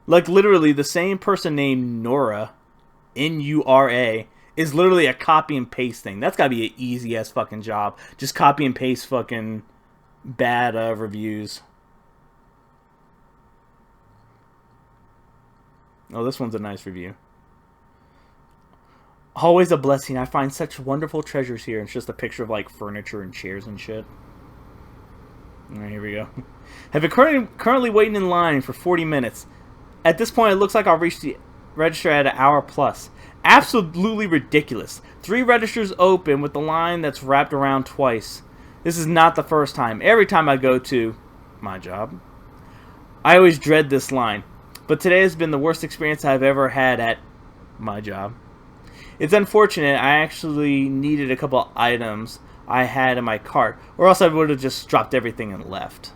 Like, literally, the same person named Nura, Nura, is literally a copy and paste thing. That's gotta be an easy-ass fucking job. Just copy and paste fucking bad reviews. Oh, this one's a nice review. Always a blessing. I find such wonderful treasures here. It's just a picture of, like, furniture and chairs and shit. Alright, here we go. Have been currently waiting in line for 40 minutes. At this point, it looks like I'll reach the register at an hour plus. Absolutely ridiculous. 3 registers open with the line that's wrapped around twice. This is not the first time. Every time I go to my job, I always dread this line. But today has been the worst experience I've ever had at my job. It's unfortunate. I actually needed a couple items I had in my cart, or else I would have just dropped everything and left.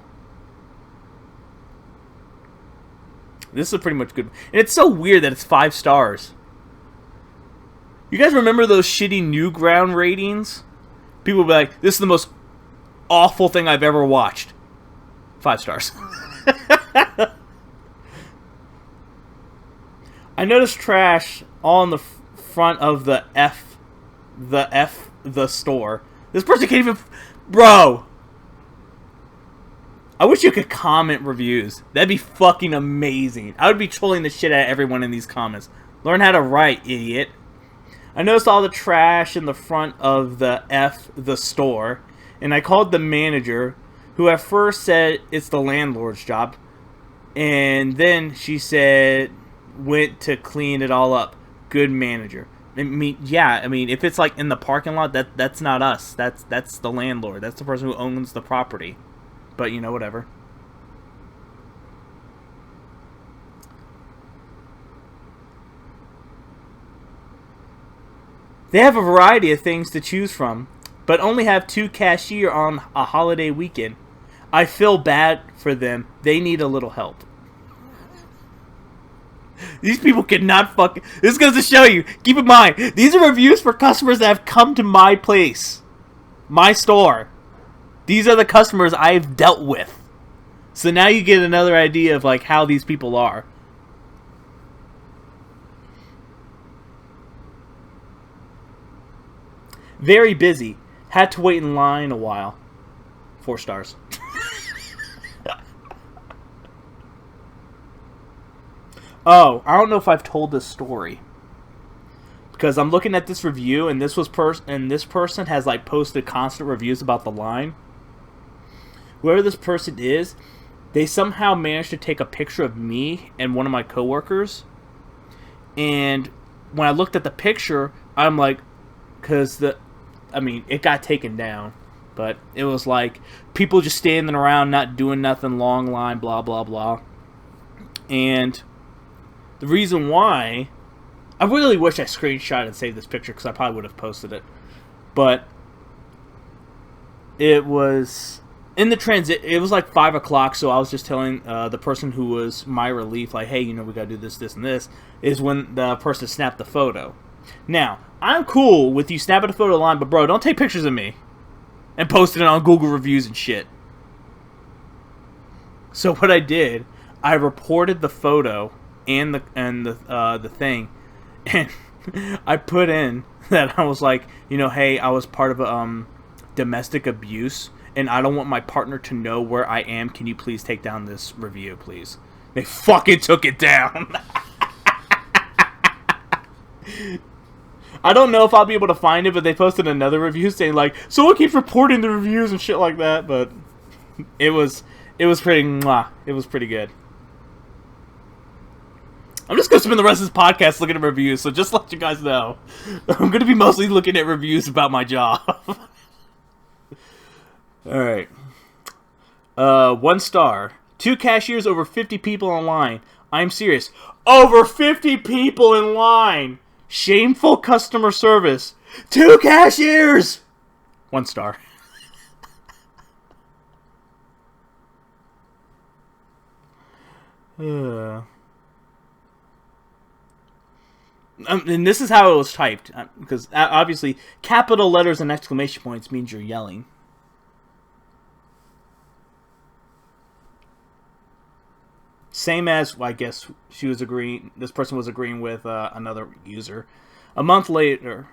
This is pretty much good. And it's so weird that it's 5 stars. You guys remember those shitty Newground ratings? People will be like, this is the most awful thing I've ever watched. 5 stars. I noticed trash all in the front of the store. This person can't even... Bro! I wish you could comment reviews. That'd be fucking amazing. I would be trolling the shit out of everyone in these comments. Learn how to write, idiot. I noticed all the trash in the front of the store, and I called the manager, who at first said it's the landlord's job, and then she said went to clean it all up. Good manager. I mean, if it's like in the parking lot, that's not us. That's the landlord. That's the person who owns the property. But, whatever. They have a variety of things to choose from, but only have 2 cashier on a holiday weekend. I feel bad for them. They need a little help. These people cannot fucking... This goes to show you. Keep in mind, these are reviews for customers that have come to my place. My store. These are the customers I've dealt with. So now you get another idea of like how these people are. Very busy. Had to wait in line a while. 4 stars. Oh, I don't know if I've told this story. Because I'm looking at this review, and this person has like posted constant reviews about the line. Whoever this person is, they somehow managed to take a picture of me and one of my coworkers. And when I looked at the picture, I'm like, it got taken down. But it was like people just standing around, not doing nothing, long line, blah, blah, blah. And the reason why, I really wish I screenshot and saved this picture because I probably would have posted it. But it was in the transit. It was like 5 o'clock, so I was just telling the person who was my relief, like, hey, we gotta do this, this, and this. Is when the person snapped the photo. Now, I'm cool with you snapping a photo line, but bro, don't take pictures of me and post it on Google reviews and shit. So what I did, I reported the photo and the thing, and I put in that I was like, hey, I was part of domestic abuse, and I don't want my partner to know where I am. Can you please take down this review, please? They fucking took it down. I don't know if I'll be able to find it, but they posted another review saying like, someone keeps reporting the reviews and shit like that. But it was pretty good. I'm just gonna spend the rest of this podcast looking at reviews, so just to let you guys know, I'm gonna be mostly looking at reviews about my job. All right. 1 star. 2 cashiers, over 50 people in line. I'm serious. Over 50 people in line. Shameful customer service. 2 cashiers. 1 star. And this is how it was typed, because obviously capital letters and exclamation points means you're yelling. Same as, well, I guess she was agreeing. This person was agreeing with another user. A month later,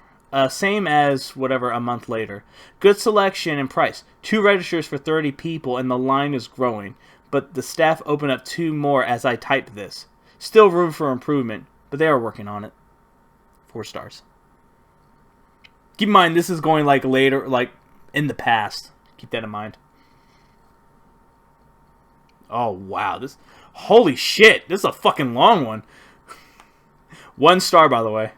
same as whatever. A month later, good selection and price. 2 registers for 30 people, and the line is growing. But the staff opened up 2 more as I typed this. Still room for improvement, but they are working on it. 4 stars. Keep in mind, this is going like later, like in the past. Keep that in mind. Oh wow, holy shit, this is a fucking long one. 1 star, by the way.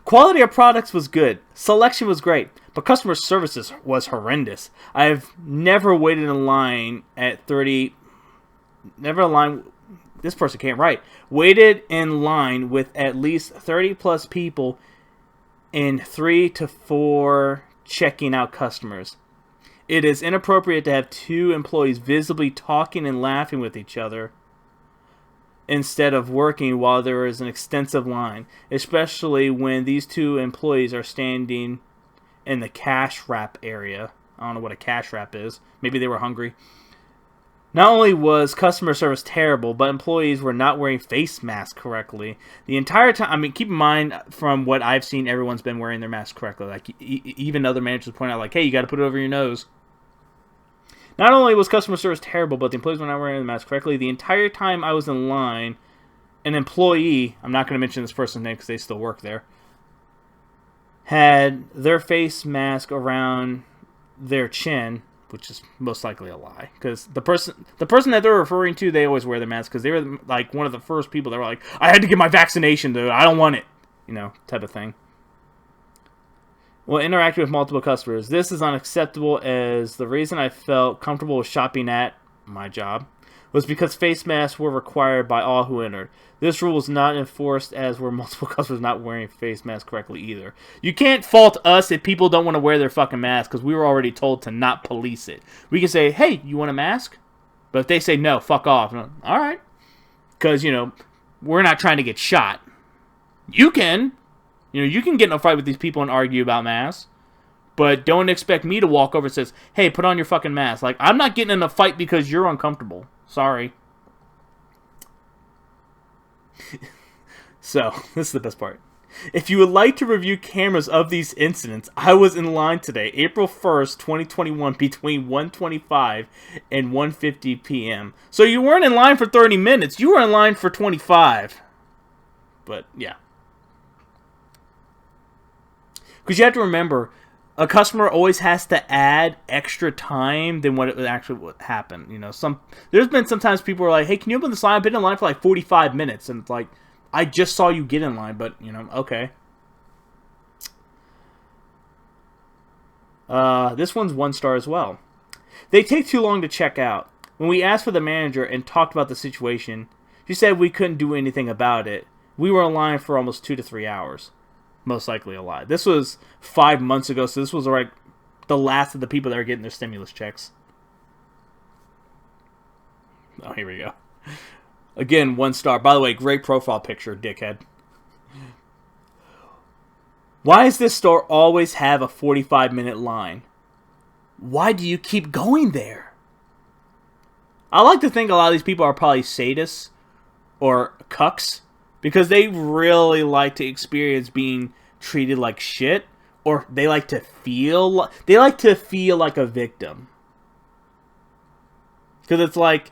Quality of products was good. Selection was great, but customer services was horrendous. I've never waited in line at 30. Never in line. This person can't write. Waited in line with at least 30 plus people and 3 to 4 checking out customers. It is inappropriate to have 2 employees visibly talking and laughing with each other instead of working while there is an extensive line, especially when these 2 employees are standing in the cash wrap area. I don't know what a cash wrap is. Maybe they were hungry. Not only was customer service terrible, but employees were not wearing face masks correctly. The entire time, I mean, keep in mind, from what I've seen, everyone's been wearing their masks correctly. Like, even other managers point out, like, hey, you got to put it over your nose. Not only was customer service terrible, but the employees were not wearing the mask correctly. The entire time I was in line, an employee, I'm not going to mention this person's name because they still work there, had their face mask around their chin, which is most likely a lie, because the person that they're referring to, they always wear their mask, because they were like one of the first people that were like, I had to get my vaccination, dude, I don't want it, type of thing. Well, interacting with multiple customers. This is unacceptable as the reason I felt comfortable with shopping at my job was because face masks were required by all who entered. This rule was not enforced as were multiple customers not wearing face masks correctly either. You can't fault us if people don't want to wear their fucking mask because we were already told to not police it. We can say, hey, you want a mask? But if they say no, fuck off. All right. Because, we're not trying to get shot. You can. You can get in a fight with these people and argue about masks. But don't expect me to walk over and says, hey, put on your fucking mask. Like, I'm not getting in a fight because you're uncomfortable. Sorry. So, this is the best part. If you would like to review cameras of these incidents, I was in line today, April 1st, 2021, between 1:25 and 1:50 p.m. So you weren't in line for 30 minutes. You were in line for 25. But, yeah. Because you have to remember, a customer always has to add extra time than what it actually would happen. There's been sometimes people are like, hey, can you open this line? I've been in line for like 45 minutes. And it's like, I just saw you get in line, but, okay. This one's 1 star as well. They take too long to check out. When we asked for the manager and talked about the situation, she said we couldn't do anything about it. We were in line for almost 2 to 3 hours. Most likely a lie. This was 5 months ago, so this was like the last of the people that are getting their stimulus checks. Oh, here we go. Again, 1 star. By the way, great profile picture, dickhead. Why does this store always have a 45-minute line? Why do you keep going there? I like to think a lot of these people are probably sadists or cucks because they really like to experience being treated like shit, or they like to feel like a victim. Because it's like,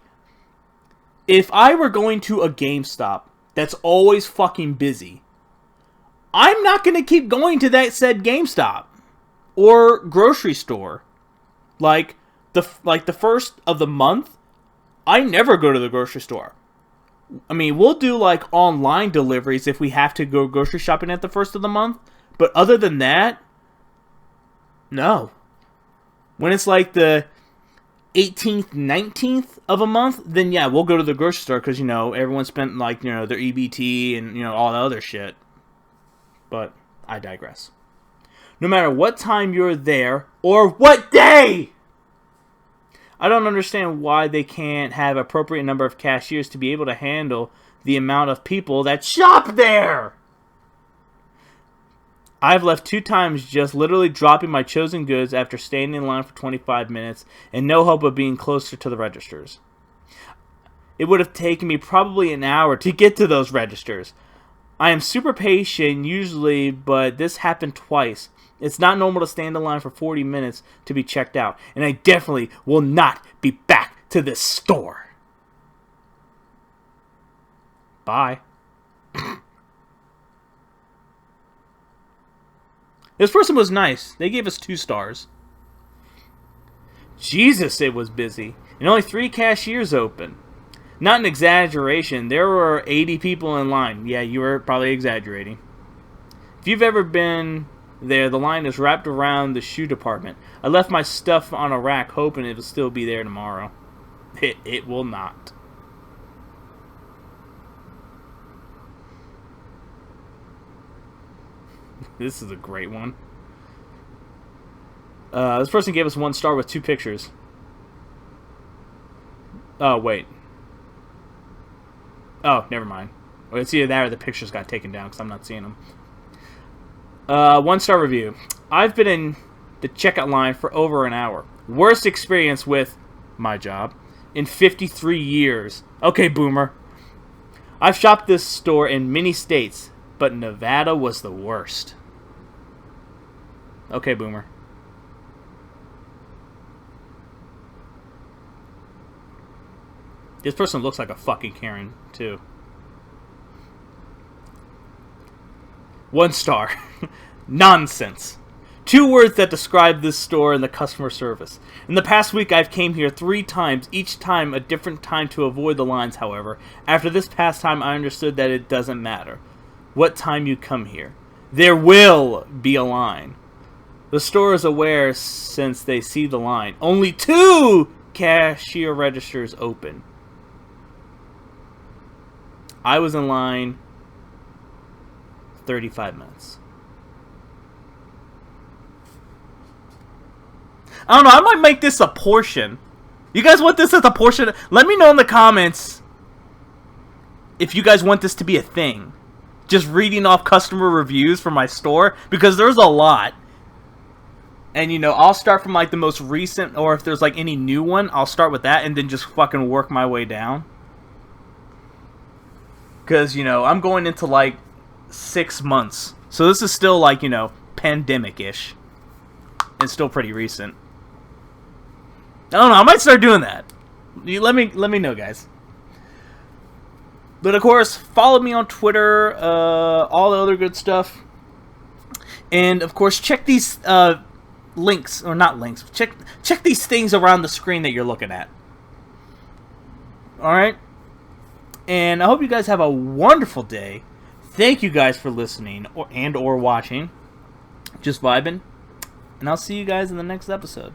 if I were going to a GameStop that's always fucking busy, I'm not going to keep going to that said GameStop or grocery store. Like the first of the month, I never go to the grocery store. I mean, we'll do like online deliveries if we have to go grocery shopping at the first of the month. But other than that, no. When it's like the 18th, 19th of a month, then yeah, we'll go to the grocery store because, everyone spent like, their EBT and, all the other shit. But I digress. No matter what time you're there or what day, I don't understand why they can't have appropriate number of cashiers to be able to handle the amount of people that shop there. I've left 2 times just literally dropping my chosen goods after standing in line for 25 minutes and no hope of being closer to the registers. It would have taken me probably an hour to get to those registers. I am super patient usually, but this happened twice. It's not normal to stand in line for 40 minutes to be checked out, and I definitely will not be back to this store. Bye. This person was nice. They gave us 2 stars. Jesus, it was busy. And only 3 cashiers open. Not an exaggeration. There were 80 people in line. Yeah, you were probably exaggerating. If you've ever been there, the line is wrapped around the shoe department. I left my stuff on a rack hoping it will still be there tomorrow. It will not. This is a great one. This person gave us 1 star with 2 pictures. Oh, wait. Oh, never mind. Well, it's either that or the pictures got taken down because I'm not seeing them. 1 star review. I've been in the checkout line for over an hour. Worst experience with my job in 53 years. Okay, boomer. I've shopped this store in many states, but Nevada was the worst. Okay, boomer. This person looks like a fucking Karen, too. 1 star. Nonsense. 2 words that describe this store and the customer service. In the past week, I've came here 3 times, each time a different time to avoid the lines, however. After this past time, I understood that it doesn't matter what time you come here. There will be a line. The store is aware since they see the line. Only 2 cashier registers open. I was in line 35 minutes. I don't know, I might make this a portion. You guys want this as a portion? Let me know in the comments if you guys want this to be a thing. Just reading off customer reviews for my store, because there's a lot. And, you know, I'll start from, like, the most recent, or if there's, like, any new one, I'll start with that and then just fucking work my way down. Because, you know, I'm going into, like, 6 months. So this is still, like, you know, pandemic-ish. And still pretty recent. I don't know, I might start doing that. Let me know, guys. But, of course, follow me on Twitter, all the other good stuff. And, of course, check these, links, or not links, check these things around the screen that you're looking at. Alright? And I hope you guys have a wonderful day. Thank you guys for listening, or watching. Just vibing. And I'll see you guys in the next episode.